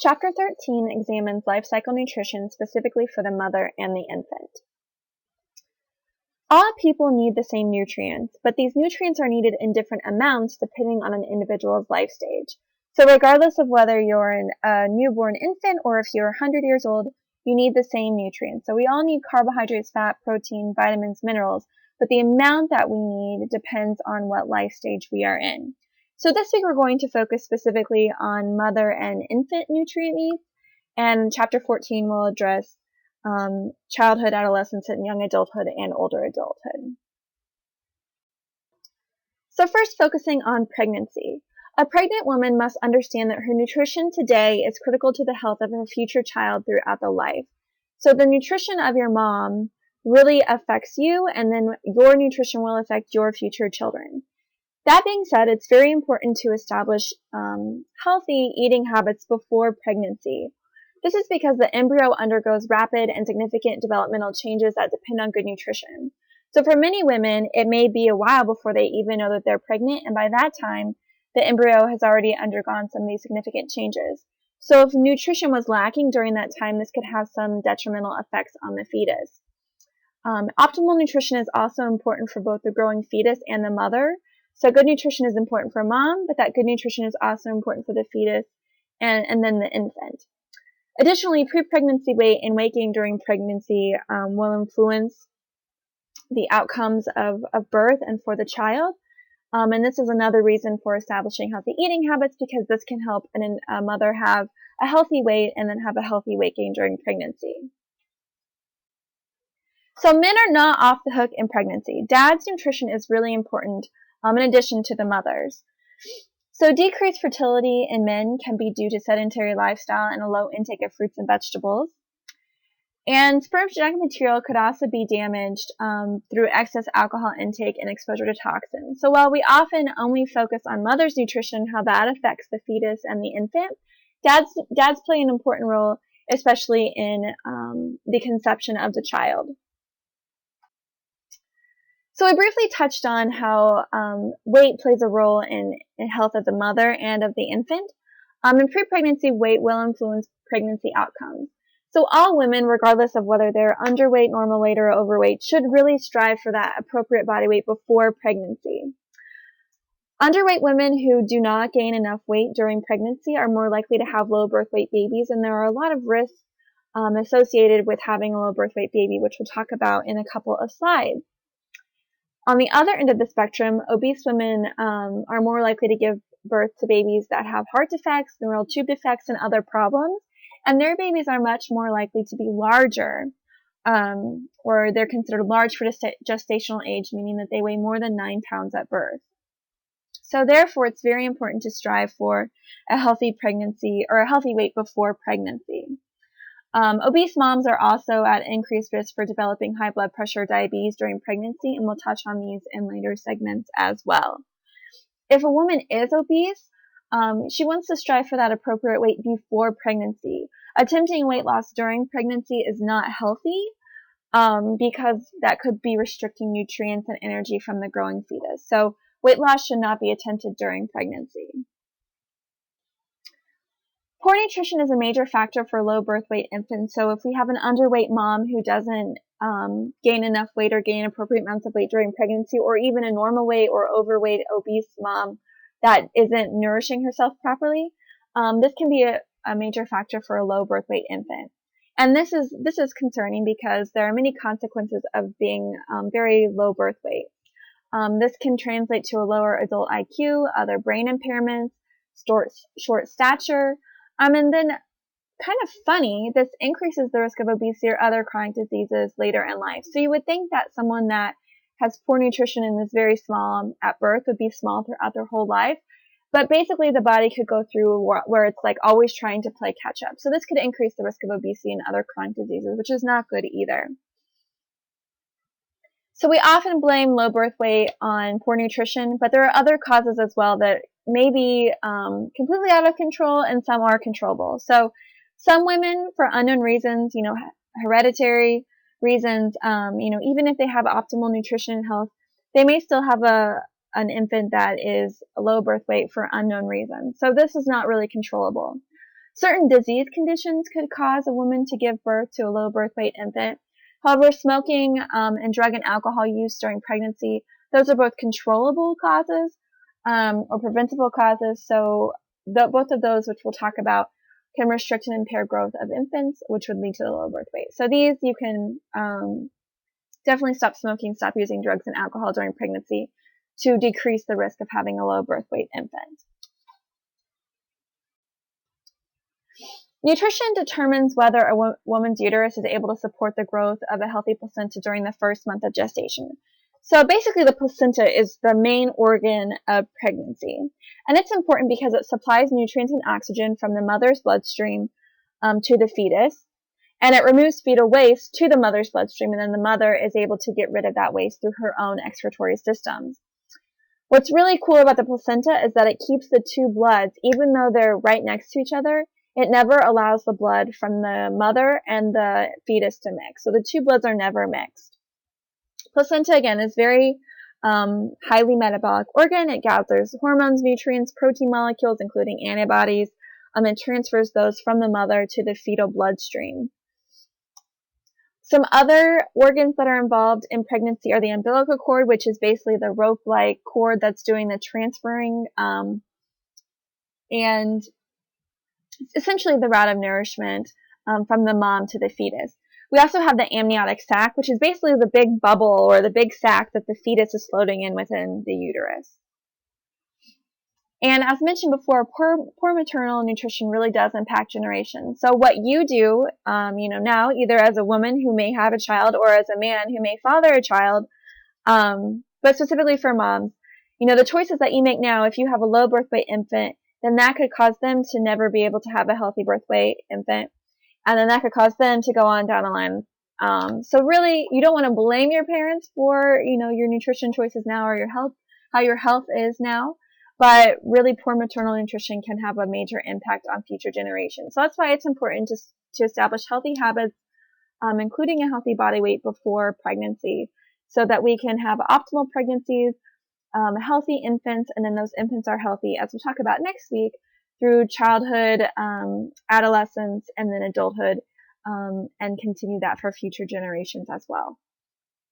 Chapter 13 examines life cycle nutrition specifically for the mother and the infant. All people need the same nutrients, but these nutrients are needed in different amounts depending on an individual's life stage. So regardless of whether you're a newborn infant or if you're 100 years old, you need the same nutrients. So we all need carbohydrates, fat, protein, vitamins, minerals, but the amount that we need depends on what life stage we are in. So this week we're going to focus specifically on mother and infant nutrient needs, and chapter 14 will address childhood, adolescence, and young adulthood and older adulthood. So first, focusing on pregnancy. A pregnant woman must understand that her nutrition today is critical to the health of her future child throughout the life. So the nutrition of your mom really affects you, and then your nutrition will affect your future children. That being said, it's very important to establish healthy eating habits before pregnancy. This is because the embryo undergoes rapid and significant developmental changes that depend on good nutrition. So for many women, it may be a while before they even know that they're pregnant, and by that time, the embryo has already undergone some of these significant changes. So if nutrition was lacking during that time, this could have some detrimental effects on the fetus. Optimal nutrition is also important for both the growing fetus and the mother. So good nutrition is important for mom, but that good nutrition is also important for the fetus and then the infant. Additionally, pre-pregnancy weight and weight gain during pregnancy will influence the outcomes of birth and for the child. And this is another reason for establishing healthy eating habits, because this can help a mother have a healthy weight and then have a healthy weight gain during pregnancy. So men are not off the hook in pregnancy. Dad's nutrition is really important in addition to the mother's. So decreased fertility in men can be due to sedentary lifestyle and a low intake of fruits and vegetables. And sperm's genetic material could also be damaged through excess alcohol intake and exposure to toxins. So while we often only focus on mother's nutrition, how that affects the fetus and the infant, dads play an important role, especially in the conception of the child. So I briefly touched on how weight plays a role in health of the mother and of the infant. In pre-pregnancy, weight will influence pregnancy outcomes. So all women, regardless of whether they're underweight, normal weight, or overweight, should really strive for that appropriate body weight before pregnancy. Underweight women who do not gain enough weight during pregnancy are more likely to have low birth weight babies, and there are a lot of risks associated with having a low birth weight baby, which we'll talk about in a couple of slides. On the other end of the spectrum, obese women are more likely to give birth to babies that have heart defects, neural tube defects, and other problems, and their babies are much more likely to be larger, or they're considered large for gestational age, meaning that they weigh more than 9 pounds at birth. So therefore, it's very important to strive for a healthy pregnancy or a healthy weight before pregnancy. Obese moms are also at increased risk for developing high blood pressure, diabetes during pregnancy, and we'll touch on these in later segments as well. If a woman is obese, she wants to strive for that appropriate weight before pregnancy. Attempting weight loss during pregnancy is not healthy because that could be restricting nutrients and energy from the growing fetus. So weight loss should not be attempted during pregnancy. Poor nutrition is a major factor for low birth weight infants. So if we have an underweight mom who doesn't gain enough weight or gain appropriate amounts of weight during pregnancy, or even a normal weight or overweight obese mom that isn't nourishing herself properly, this can be a major factor for a low birth weight infant. And this is concerning because there are many consequences of being very low birth weight. This can translate to a lower adult IQ, other brain impairments, short stature, and then kind of funny, this increases the risk of obesity or other chronic diseases later in life. So you would think that someone that has poor nutrition and is very small at birth would be small throughout their whole life. But basically the body could go through where it's like always trying to play catch up. So this could increase the risk of obesity and other chronic diseases, which is not good either. So we often blame low birth weight on poor nutrition, but there are other causes as well that may be completely out of control, and some are controllable. So some women, for unknown reasons, hereditary reasons, even if they have optimal nutrition and health, they may still have an infant that is a low birth weight for unknown reasons. So this is not really controllable. Certain disease conditions could cause a woman to give birth to a low birth weight infant. However, smoking and drug and alcohol use during pregnancy, those are both controllable causes or preventable causes. So both of those, which we'll talk about, can restrict and impair growth of infants, which would lead to the low birth weight. So these you can definitely stop smoking, stop using drugs and alcohol during pregnancy to decrease the risk of having a low birth weight infant. Nutrition determines whether a woman's uterus is able to support the growth of a healthy placenta during the first month of gestation. So basically the placenta is the main organ of pregnancy. And it's important because it supplies nutrients and oxygen from the mother's bloodstream to the fetus. And it removes fetal waste to the mother's bloodstream, and then the mother is able to get rid of that waste through her own excretory systems. What's really cool about the placenta is that it keeps the two bloods, even though they're right next to each other, it never allows the blood from the mother and the fetus to mix. So the two bloods are never mixed. Placenta, again, is very highly metabolic organ. It gathers hormones, nutrients, protein molecules, including antibodies, and transfers those from the mother to the fetal bloodstream. Some other organs that are involved in pregnancy are the umbilical cord, which is basically the rope-like cord that's doing the transferring, and essentially the route of nourishment from the mom to the fetus. We also have the amniotic sac, which is basically the big bubble or the big sac that the fetus is floating in within the uterus. And as mentioned before, poor maternal nutrition really does impact generations. So what you do, now, either as a woman who may have a child or as a man who may father a child, but specifically for moms, the choices that you make now, if you have a low birth weight infant, then that could cause them to never be able to have a healthy birth weight infant. And then that could cause them to go on down the line. So really, you don't want to blame your parents for, your nutrition choices now or how your health is now. But really, poor maternal nutrition can have a major impact on future generations. So that's why it's important to establish healthy habits, including a healthy body weight before pregnancy, so that we can have optimal pregnancies, healthy infants, and then those infants are healthy, as we'll talk about next week, through childhood, adolescence, and then adulthood, and continue that for future generations as well.